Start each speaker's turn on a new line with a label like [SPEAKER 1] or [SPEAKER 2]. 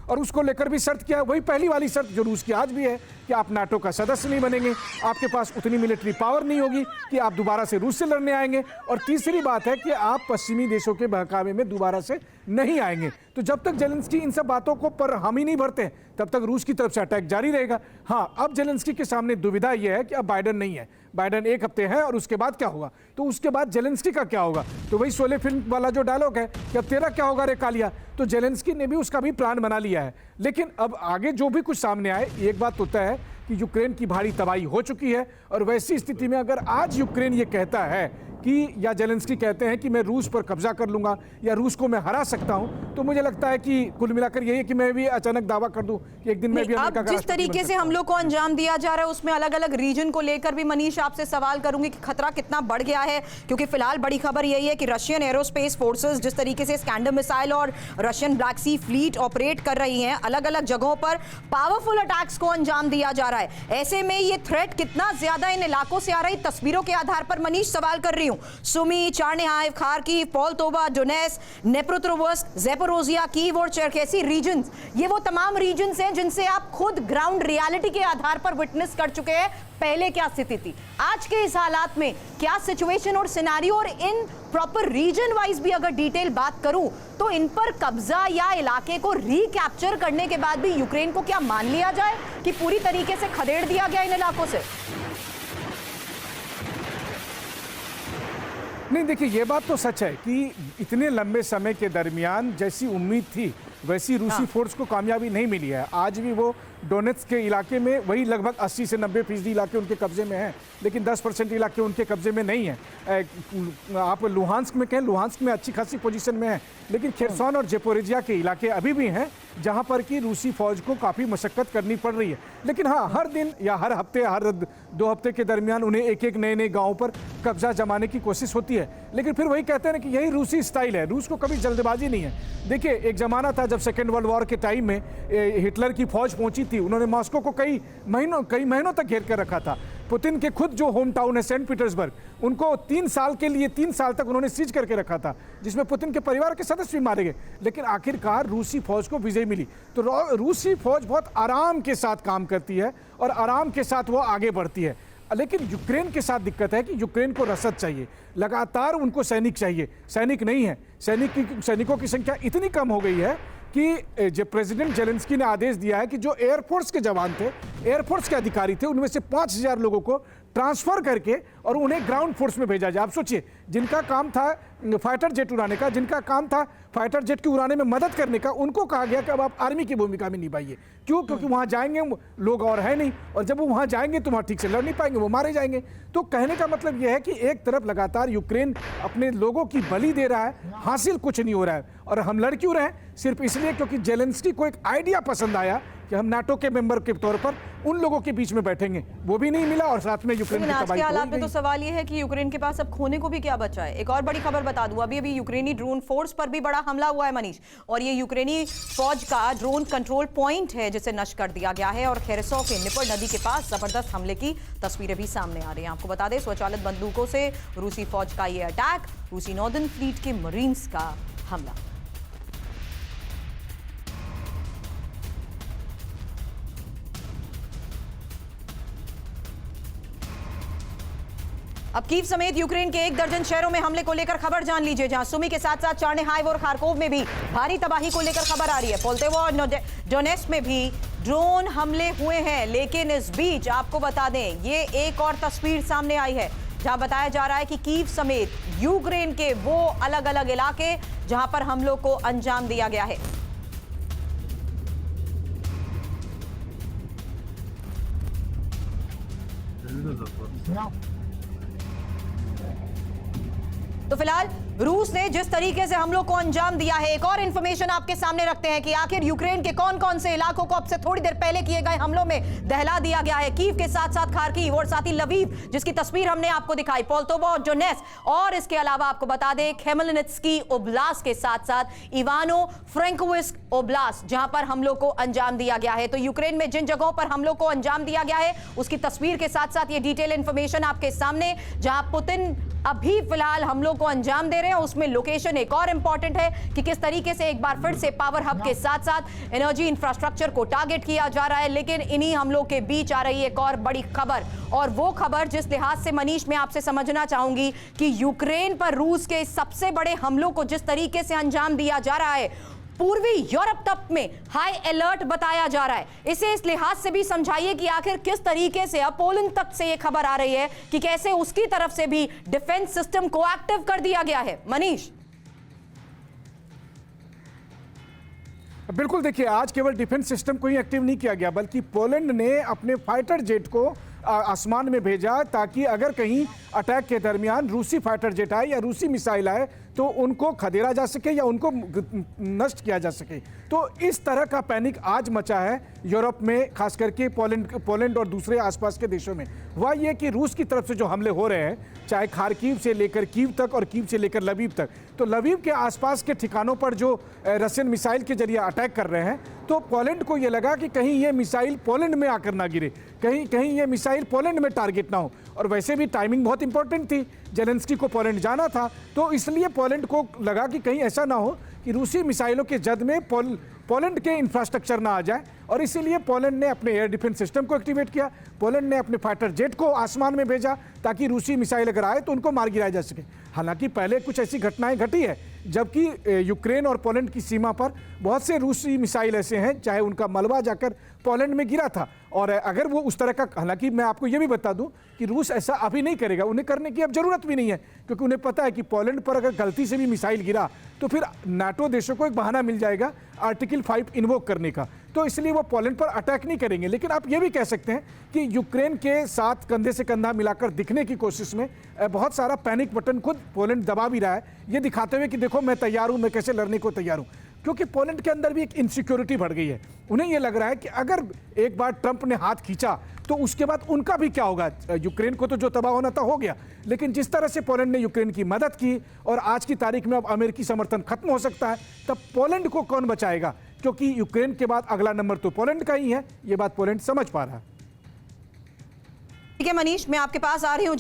[SPEAKER 1] और उसको लेकर भी शर्त किया, वही पहली वाली शर्त जो रूस की आज भी है कि आप नाटो का सदस्य नहीं बनेंगे, आपके पास उतनी मिलिट्री पावर नहीं होगी कि आप दोबारा से रूस से लड़ने आएंगे, और तीसरी बात है कि आप पश्चिमी देशों के बहकावे में दोबारा से नहीं आएंगे। तो जब तक जेलेंस्की इन सब बातों को पर हामी नहीं भरते तब तक रूस की तरफ से अटैक जारी रहेगा। हाँ, अब जेलेंस्की के सामने दुविधा यह है कि अब बाइडेन नहीं है, बाइडेन एक हफ्ते है और उसके बाद क्या होगा, तो उसके बाद जेलेंस्की का क्या होगा। तो वही शोले फिल्म वाला जो डायलॉग है कि अब तेरा क्या होगा रे कालिया, तो जेलेंस्की ने भी उसका भी प्लान बना लिया है। लेकिन अब आगे जो भी कुछ सामने आए, एक बात तो तय है कि यूक्रेन की भारी तबाही हो चुकी है, और वैसी स्थिति में अगर आज यूक्रेन ये कहता है कि, या जेलेंस्की कहते हैं कि मैं रूस पर कब्जा कर लूंगा या रूस को मैं हरा सकता हूं, तो मुझे लगता है कि कुल मिलाकर यही है कि मैं भी अचानक दावा कर दूं कि एक दिन मैं भी अमेरिका का
[SPEAKER 2] जिस तरीके से हम लोग को अंजाम दिया जा रहा है उसमें अलग अलग रीजन को लेकर भी मनीष आपसे सवाल करूंगी कि खतरा कितना बढ़ गया है, क्योंकि फिलहाल बड़ी खबर यही है कि रशियन एरोस्पेस फोर्सेस जिस तरीके से स्कैंडर मिसाइल और Russian black Sea fleet operate कर रही हैं, अलग अलग जगहों पर पावरफुल अटैक्स को अंजाम दिया जा रहा है। ऐसे में ये थ्रेट कितना ज्यादा इन इलाकों से आ रही, तस्वीरों के आधार पर मनीष सवाल कर रही हूं। सुमी, चार्निहाइव, खार्किव, पोल्तोवा, डोनेट्स्क, नेप्रोट्रोवस्क, ज़ेपोरोजिया, कीव और चेरकेसी रीजन्स, ये वो तमाम रीजन्स हैं जिनसे आप खुद ग्राउंड रियलिटी के आधार पर विटनेस कर चुके हैं पहले क्या स्थिति थी, आज के इस हालात में क्या सिचुएशन और सिनेरियो, और इन प्रॉपर रीजन वाइज भी अगर डिटेल बात करूं तो इन पर कब्जा या इलाके को रिकैप्चर करने के बाद भी यूक्रेन को क्या मान लिया जाए कि पूरी तरीके से खदेड़ दिया गया इन इलाकों से?
[SPEAKER 1] नहीं, देखिए ये बात तो सच है कि इतने लंबे समय के दरमियान जैसी उम्मीद थी वैसी रूसी फोर्स को कामयाबी नहीं मिली है। आज भी वो डोनेट्स्क के इलाके में वही लगभग 80 से 90% इलाके उनके कब्जे में हैं, लेकिन 10% इलाके उनके कब्जे में नहीं है। आप लुहांस्क में कहें, लुहांस्क में अच्छी खासी पोजीशन में है, लेकिन खेरसॉन और ज़ेपोरिजिया के इलाके अभी भी हैं जहां पर कि रूसी फौज को काफ़ी मशक्कत करनी पड़ रही है। लेकिन हाँ, हर दिन या हर हफ्ते, हर 2 हफ्ते के दरमियान उन्हें एक एक नए नए गाँवों पर कब्जा जमाने की कोशिश होती है। लेकिन फिर वही कहते हैं ना कि यही रूसी स्टाइल है, रूस को कभी जल्दबाजी नहीं है। देखिए, एक ज़माना था जब सेकेंड वर्ल्ड वॉर के टाइम में हिटलर की फौज पहुंची थी, उन्होंने मॉस्को को कई महीनों तक घेर कर रखा था। पुतिन के खुद जो होम टाउन है सेंट पीटर्सबर्ग, उनको 3 साल तक उन्होंने सीज करके रखा था, जिसमें पुतिन के परिवार के सदस्य भी मारे गए। लेकिन आखिरकार रूसी फौज को विजय मिली। तो रूसी फौज बहुत आराम के साथ काम करती है और आराम के साथ वो आगे बढ़ती है। लेकिन यूक्रेन के साथ दिक्कत है कि यूक्रेन को रसद चाहिए, लगातार उनको सैनिक चाहिए, सैनिक नहीं है। सैनिकों की संख्या इतनी कम हो गई है कि जो प्रेसिडेंट जेलेंस्की ने आदेश दिया है कि जो एयरफोर्स के जवान थे, एयरफोर्स के अधिकारी थे, उनमें से 5000 लोगों को ट्रांसफर करके और उन्हें ग्राउंड फोर्स में भेजा जाए। आप सोचिए, जिनका काम था फाइटर जेट उड़ाने का, जिनका काम था फाइटर जेट के उड़ाने में मदद करने का, उनको कहा गया कि अब आप आर्मी की भूमिका में निभाइए। क्यों? क्योंकि वहाँ जाएंगे लोग और है नहीं, और जब वो वहाँ जाएंगे तो वहाँ ठीक से लड़ नहीं पाएंगे, वो मारे जाएंगे। तो कहने का मतलब यह है कि एक तरफ लगातार यूक्रेन अपने लोगों की बलि दे रहा है, हासिल कुछ नहीं हो रहा है। और हम लड़ क्यों रहे हैं? सिर्फ इसलिए क्योंकि जेलेंस्की को एक आइडिया पसंद आया कि हम नाटो के मेंबर के तौर पर उन लोगों के बीच में बैठेंगे, वो भी नहीं मिला और साथ में यूक्रेन की तबाही।
[SPEAKER 2] हालात में तो सवाल ये है कि यूक्रेन के पास अब खोने को भी क्या बचा है। एक और बड़ी खबर बता दूं, अभी यूक्रेनी ड्रोन फोर्स पर भी बड़ा हमला हुआ है मनीष, और ये यूक्रेनी फौज का ड्रोन कंट्रोल पॉइंट है जिसे नष्ट कर दिया गया है, और खेरसो के निपर नदी के पास जबरदस्त हमले की तस्वीरें भी सामने आ रही हैं। आपको बता दें, स्वचालित बंदूकों से रूसी फौज का ये अटैक, रूसी नॉर्दर्न फ्लीट के मरीन्स का हमला। अब कीव समेत यूक्रेन के 1 दर्जन शहरों में हमले को लेकर खबर जान लीजिए, जहां सुमी के साथ साथ चार्निहाइव और खार्कोव में भी भारी तबाही को लेकर खबर आ रही है। पोल्तेवा और डोनेट्स्क में भी ड्रोन हमले हुए हैं। लेकिन इस बीच आपको बता दें, ये एक और तस्वीर सामने आई है जहां बताया जा रहा है कि कीव समेत यूक्रेन के वो अलग अलग इलाके जहां पर हमलों को अंजाम दिया गया है। तो फिलहाल रूस ने जिस तरीके से हमलों को अंजाम दिया है, एक और इंफॉर्मेशन आपके सामने रखते हैं कि आखिर यूक्रेन के कौन कौन से इलाकों को अब से थोड़ी देर पहले किए गए हमलों में दहला दिया गया है। कीव के साथ साथ खार्किव और साथ ही लवीव, जिसकी तस्वीर हमने आपको दिखाई, पोल्तोवा और डोनेट्स्क, और इसके अलावा आपको बता दें खेमेलनित्स्की ओब्लास्ट के साथ साथ इवानो फ्रेंकोविस्क ओब्लास्ट, जहां पर हमलों को अंजाम दिया गया है। तो यूक्रेन में जिन जगहों पर हमलों को अंजाम दिया गया है उसकी तस्वीर के साथ साथ ये डिटेल इंफॉर्मेशन आपके सामने, जहां पुतिन अभी फिलहाल हमलों को अंजाम दे रहे हैं। उसमें लोकेशन एक और इंपॉर्टेंट है कि किस तरीके से एक बार फिर से पावर हब के साथ साथ एनर्जी इंफ्रास्ट्रक्चर को टारगेट किया जा रहा है। लेकिन इन्हीं हमलों के बीच आ रही एक और बड़ी खबर, और वो खबर जिस लिहाज से मनीष मैं आपसे समझना चाहूंगी कि यूक्रेन पर रूस के सबसे बड़े हमलों को जिस तरीके से अंजाम दिया जा रहा है, पूर्वी यूरोप तक में हाई अलर्ट बताया जा रहा है। इसे इस लिहाज से भी समझाइए कि आखिर किस तरीके से अब पोलैंड तक से ये खबर आ रही है कि कैसे उसकी तरफ से भी डिफेंस सिस्टम को एक्टिव कर दिया गया है। मनीष।
[SPEAKER 1] बिल्कुल, देखिए, आज केवल डिफेंस सिस्टम को ही एक्टिव नहीं किया गया, बल्कि पोलैंड ने अपने फाइटर जेट को आसमान में भेजा ताकि अगर कहीं अटैक के दरमियान रूसी फाइटर जेट आए या रूसी मिसाइल आए तो उनको खदेड़ा जा सके या उनको नष्ट किया जा सके। तो इस तरह का पैनिक आज मचा है यूरोप में, खास करके पोलैंड और दूसरे आसपास के देशों में। वह ये कि रूस की तरफ से जो हमले हो रहे हैं, चाहे खार्किव से लेकर कीव तक और कीव से लेकर लवीव तक, तो लवीव के आसपास के ठिकानों पर जो रशियन मिसाइल के जरिए अटैक कर रहे हैं, तो पोलैंड को ये लगा कि कहीं ये मिसाइल पोलैंड में आकर ना गिरे, कहीं ये मिसाइल पोलैंड में टारगेट ना हो। और वैसे भी टाइमिंग बहुत इंपॉर्टेंट थी, जेलेंस्की को पोलैंड जाना था, तो इसलिए पोलैंड को लगा कि कहीं ऐसा ना हो कि रूसी मिसाइलों के जद में पोलैंड के इंफ्रास्ट्रक्चर ना आ जाए, और इसीलिए पोलैंड ने अपने एयर डिफेंस सिस्टम को एक्टिवेट किया। पोलैंड ने अपने फाइटर जेट को आसमान में भेजा ताकि रूसी मिसाइल अगर आए तो उनको मार गिराया जा सके। हालांकि पहले कुछ ऐसी घटनाएं घटी है जबकि यूक्रेन और पोलैंड की सीमा पर बहुत से रूसी मिसाइल ऐसे हैं, चाहे उनका मलबा जाकर पोलैंड में गिरा था। और अगर वो उस तरह का, हालांकि मैं आपको ये भी बता दूं कि रूस ऐसा अभी नहीं करेगा, उन्हें करने की अब जरूरत भी नहीं है, क्योंकि उन्हें पता है कि पोलैंड पर अगर गलती से भी मिसाइल गिरा तो फिर नाटो देशों को एक बहाना मिल जाएगा आर्टिकल 5 इन्वोक करने का, तो इसलिए वो पोलैंड पर अटैक नहीं करेंगे। लेकिन आप ये भी कह सकते हैं कि यूक्रेन के साथ कंधे से कंधा मिलाकर दिखने की कोशिश में बहुत सारा पैनिक बटन खुद पोलैंड दबा भी रहा है, ये दिखाते हुए कि देखो मैं तैयार हूं, मैं कैसे लड़ने को तैयार हूं। क्योंकि पोलैंड के अंदर भी एक इनसिक्योरिटी बढ़ गई है। उन्हें यह लग रहा है कि अगर एक बार ट्रंप ने हाथ खींचा तो उसके बाद उनका भी क्या होगा। यूक्रेन को तो जो तबाह होना था हो गया, लेकिन जिस तरह से पोलैंड ने यूक्रेन की मदद की और आज की तारीख में अब अमेरिकी समर्थन खत्म हो सकता है, तब पोलैंड को कौन बचाएगा, क्योंकि यूक्रेन के बाद अगला नंबर तो पोलैंड का ही है। ये बात पोलैंड समझ पा रहा है।
[SPEAKER 2] ठीक है मनीष, मैं आपके पास आ रही हूँ।